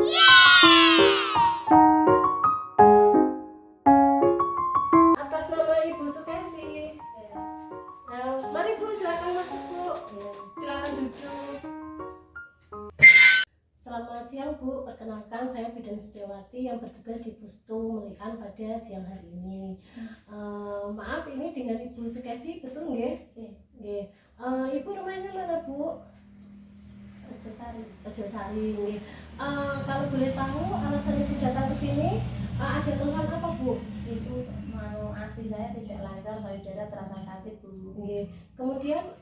Atas nama Ibu Sukesi. Mari Bu, silakan masuk Bu. Silakan duduk. Selamat siang Bu, perkenalkan saya Bidan Setiawati yang bertugas di Pustu Melihan pada siang hari ini. Maaf, ini dengan Ibu Sukesi, betul nggih? Nggih. Ibu rumahnya mana Bu? Rejosari nggih. Kalau boleh tahu alasan Ibu datang ke sini, ada keluhan apa Bu? Itu mau ASI saya tidak lancar, payudara terasa sakit Bu. Nggih. Kemudian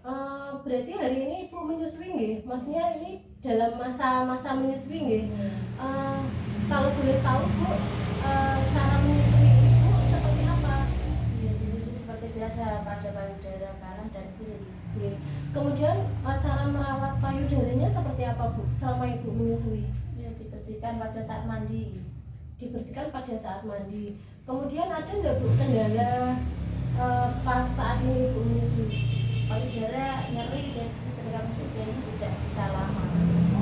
berarti hari ini Ibu menyusui nggih? Maksudnya ini dalam masa menyusui nggih? Kalau boleh tahu Bu, cara menyusui Ibu seperti apa? Ya, disusui seperti biasa pada payudara kanan dan kiri. Nggih. Kemudian cara merawat payudaranya seperti apa Bu selama Ibu menyusui? Ya, dibersihkan pada saat mandi. Dibersihkan pada saat mandi. Kemudian ada nggak Bu kendala pas saat ini Ibu menyusui? Payudara nyeri, jadi ketika menyusui itu tidak bisa lama.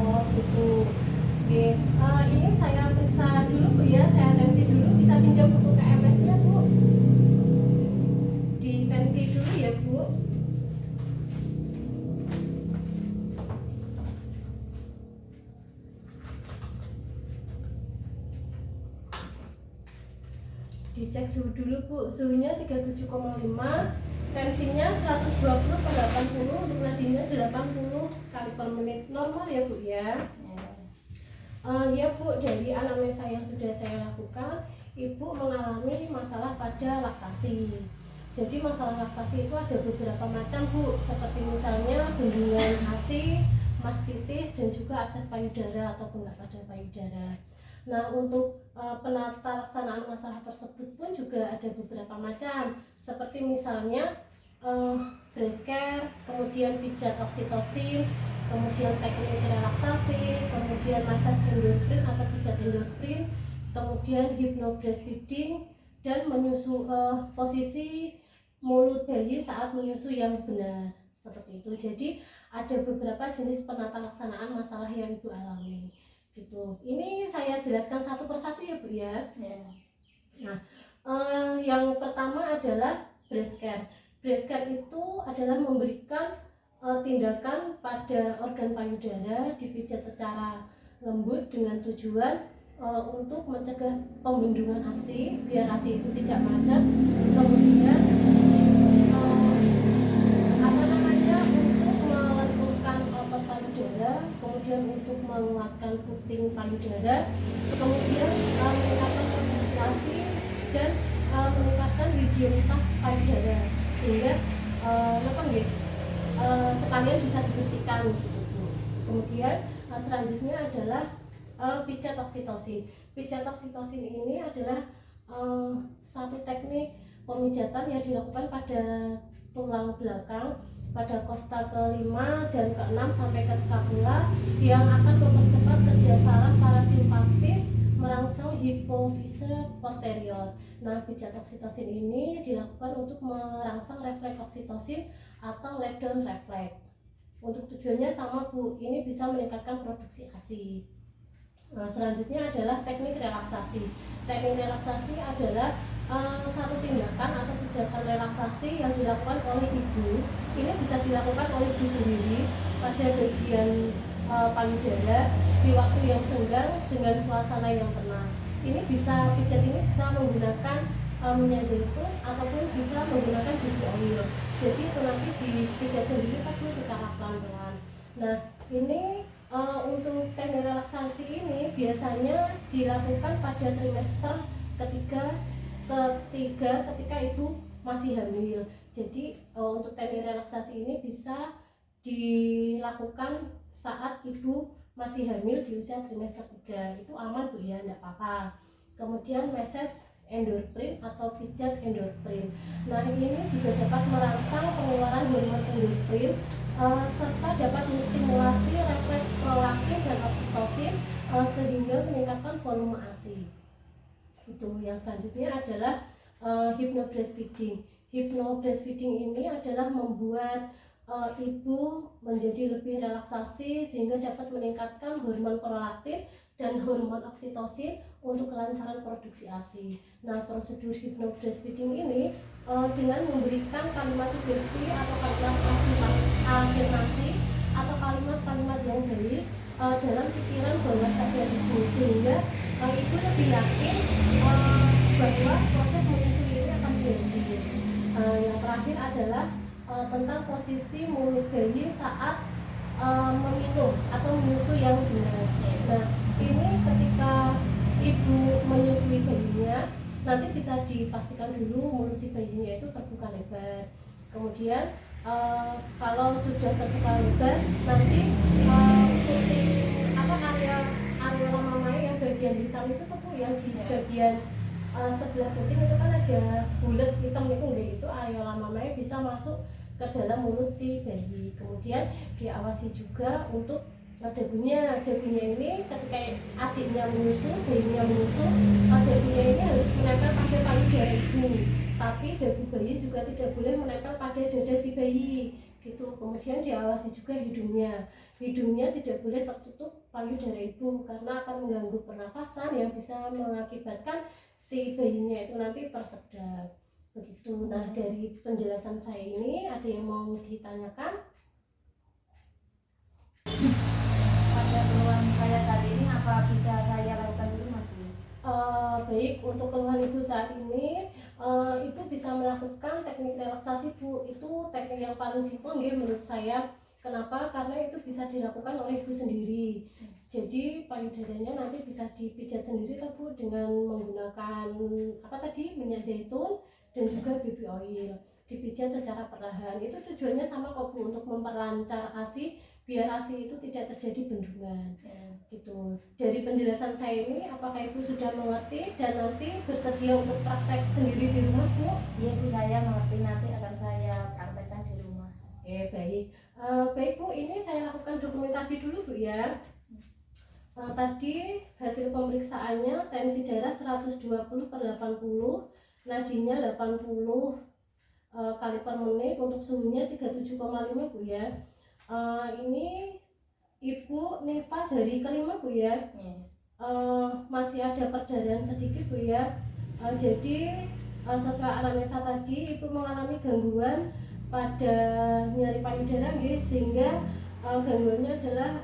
Oh gitu. Oke. Ini saya periksa dulu Bu ya, saya tensi dulu. Bisa pinjam buku KMS-nya Bu? Di tensi dulu ya Bu. Dicek suhu dulu Bu, suhunya 37,5, tensinya 120/80, untuk nadinya 80 kali per menit, normal ya Bu ya. Ya Bu, dari anamnesa yang sudah saya lakukan, Ibu mengalami masalah pada laktasi. Jadi masalah laktasi itu ada beberapa macam Bu, seperti misalnya bendungan ASI, mastitis, dan juga abses payudara ataupun nggak pada payudara. Nah, untuk penata laksanaan masalah tersebut pun juga ada beberapa macam, seperti misalnya breast care, kemudian pijat oksitosin, kemudian teknik relaksasi, kemudian massage endorfin atau pijat endorfin, kemudian hypno breastfeeding, dan posisi mulut bayi saat menyusui yang benar, seperti itu. Jadi ada beberapa jenis penata laksanaan masalah yang Ibu alami gitu. Ini saya jelaskan satu persatu ya Bu ya. Nah, yang pertama adalah breast care. Breast care itu adalah memberikan tindakan pada organ payudara, dipijat secara lembut dengan tujuan untuk mencegah pembendungan ASI, biar ASI itu tidak macet. Kemudian untuk melenturkan otot payudara, kemudian untuk menguatkan puting payudara, kemudian meningkatkan konsentrasi dan meningkatkan higienitas payudara, sehingga sekalian bisa dibersihkan gitu. Kemudian selanjutnya adalah pijat oksitosin. Pijat oksitosin ini adalah satu teknik pemijatan yang dilakukan pada tulang belakang, pada kosta ke-5 dan ke-6 sampai ke skapula, yang akan mempercepat kerja saraf parasimpatis merangsang hipofise posterior. Nah, pijat oksitosin ini dilakukan untuk merangsang refleks oksitosin atau let down refleks. Untuk tujuannya sama Bu, ini bisa meningkatkan produksi ASI. Selanjutnya adalah teknik relaksasi. Teknik relaksasi adalah satu tindakan atau pijatan relaksasi yang dilakukan oleh ibu. Ini bisa dilakukan oleh ibu sendiri pada bagian payudara di waktu yang senggang dengan suasana yang tenang. Pijat ini bisa menggunakan minyak zaitun ataupun bisa menggunakan baby oil. Jadi itu nanti dipijat sendiri tapi secara pelan-pelan. Nah, ini untuk teknik relaksasi ini biasanya dilakukan pada trimester ketiga ketika ibu masih hamil. Jadi untuk teknik relaksasi ini bisa dilakukan saat ibu masih hamil di usia trimester 3. Itu aman Bu ya, enggak apa-apa. Kemudian massage endorfin atau pijat endorfin. Nah, ini juga dapat merangsang pengeluaran hormon endorfin serta dapat menstimulasi refleks prolaktin dan oksitosin sehingga meningkatkan volume ASI. Itu yang selanjutnya adalah hypno breastfeeding. Hypno breastfeeding ini adalah membuat ibu menjadi lebih relaksasi sehingga dapat meningkatkan hormon prolaktin dan hormon oksitosin untuk kelancaran produksi ASI. Nah, prosedur hypnobreastfeeding ini dengan memberikan kalimat sugesti atau kalimat afirmasi atau kalimat-kalimat yang baik dalam pikiran bawah sadar ibu, sehingga ibu lebih yakin bahwa proses menyusui ini akan berhasil. Yang terakhir adalah tentang posisi mulut bayi saat meminum atau menyusui yang benar. Nah, ini ketika ibu menyusui bayinya, nanti bisa dipastikan dulu mulut si bayinya itu terbuka lebar. Kemudian kalau sudah terbuka lebar, nanti area mamanya yang bagian hitam itu tuh yang di bagian sebelah puting itu kan ada bulat hitam itu area mamanya bisa masuk ke dalam mulut si bayi. Kemudian diawasi juga untuk dagunya ini ketika adiknya menyusu, bayinya menyusu, dagunya ini harus menempel pada payudara ibu, tapi dagu bayi juga tidak boleh menempel pada dada si bayi gitu. Kemudian diawasi juga hidungnya tidak boleh tertutup payudara ibu karena akan mengganggu pernafasan yang bisa mengakibatkan si bayinya itu nanti tersedak begitu. Nah, dari penjelasan saya ini ada yang mau ditanyakan? Pada keluhan saya saat ini apa bisa saya lakukan di rumah, Bu? Baik, untuk keluhan ibu saat ini ibu bisa melakukan teknik relaksasi, Bu. Itu teknik yang paling simpel menurut saya. Kenapa? Karena itu bisa dilakukan oleh ibu sendiri. Jadi payudaranya nanti bisa dipijat sendiri tuh, Bu, dengan menggunakan minyak zaitun dan juga baby oil. Dipijat secara perlahan. Itu tujuannya sama kok, Bu, untuk memperlancar ASI biar ASI itu tidak terjadi bendungan. Gitu. Dari penjelasan saya ini, apakah ibu sudah mengerti dan nanti bersedia untuk praktek sendiri di rumah, Bu? Iya, Bu, saya mengerti, nanti akan saya praktekkan di rumah. Baik. Baik, Bu, ini saya lakukan dokumentasi dulu, Bu, ya. Tadi hasil pemeriksaannya tensi darah 120/80, nadinya 80 kali per menit, untuk suhunya 37,5, Bu, ya. Ini ibu nifas hari kelima, Bu, ya. Masih ada perdarahan sedikit, Bu, ya. Jadi sesuai anamnesa tadi ibu mengalami gangguan pada nyeri payudara, sehingga gangguannya adalah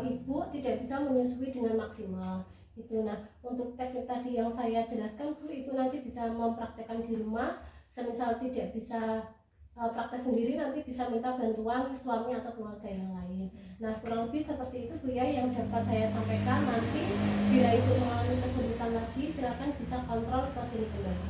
ibu tidak bisa menyusui dengan maksimal. Itu. Nah, untuk teknik tadi yang saya jelaskan, Bu, ibu nanti bisa mempraktekkan di rumah. Semisal tidak bisa praktek sendiri, nanti bisa minta bantuan suami atau keluarga yang lain. Nah, kurang lebih seperti itu, Bu, ya, yang dapat saya sampaikan. Nanti bila ibu mengalami kesulitan lagi, silakan bisa kontrol ke sini kembali.